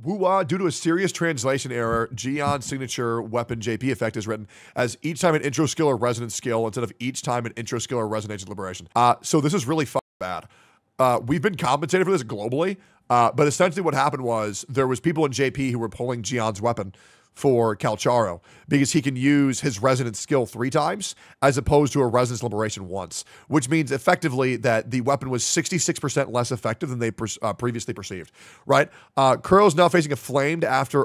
Due to a serious translation error, 𝙀𝙓𝙋𝘼𝙉𝘿 signature weapon JP effect is written as each time an intro skill or resonance skill instead of each time an intro skill or resonance liberation. So this is really fucking bad. We've been compensated for this globally, but essentially what happened was there was people in JP who were pulling 𝙀𝙓𝙋𝘼𝙉𝘿's weapon for 𝙀𝙓𝙋𝘼𝙉𝙍 because he can use his resonance skill 3 times as opposed to a resonance liberation once, which means effectively that the weapon was 66% less effective than they previously perceived, right? 𝙀𝙀 is now facing a flamed after,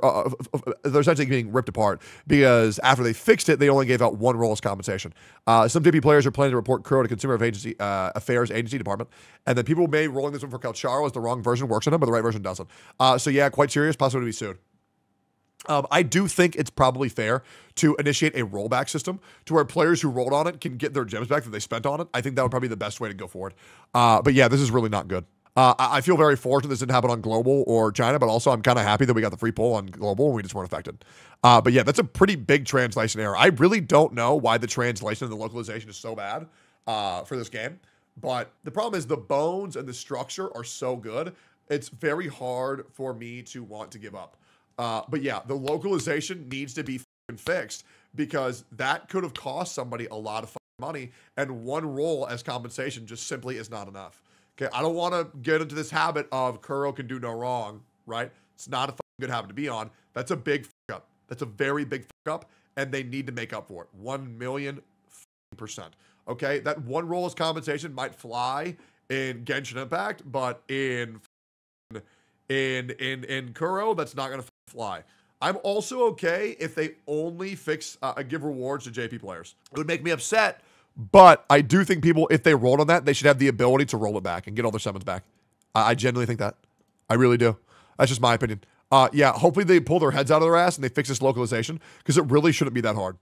they're essentially being ripped apart because after they fixed it, they only gave out 1 roll as compensation. Some JP players are planning to report 𝙀𝙀 to Consumer Affairs Agency Department, and then people may rolling this one for 𝙀𝙬𝙉𝙍 as the wrong version works on him, but the right version doesn't. So yeah, quite serious, possibility to be sued. I do think it's probably fair to initiate a rollback system to where players who rolled on it can get their gems back that they spent on it. I think that would probably be the best way to go forward. But yeah, this is really not good. I feel very fortunate this didn't happen on global or China, but also I'm kind of happy that we got the free pull on global and we just weren't affected. But yeah, that's a pretty big translation error. I really don't know why the translation and the localization is so bad for this game. But the problem is the bones and the structure are so good, it's very hard for me to want to give up. But yeah, the localization needs to be fixed because that could have cost somebody a lot of money, and 1 roll as compensation just simply is not enough. Okay, I don't want to get into this habit of 𝙀𝙀 can do no wrong, right? It's not a good habit to be on. That's a big up. That's a very big up, and they need to make up for it. 1,000,000%. Okay, that 1 roll as compensation might fly in Genshin Impact, but in 𝙀𝙀, that's not going to fly. I'm also okay if they only give rewards to JP players. It would make me upset, but I do think people, if they rolled on that, they should have the ability to roll it back and get all their summons back. I genuinely think that. I really do. That's just my opinion. Yeah, hopefully they pull their heads out of their ass and they fix this localization because it really shouldn't be that hard.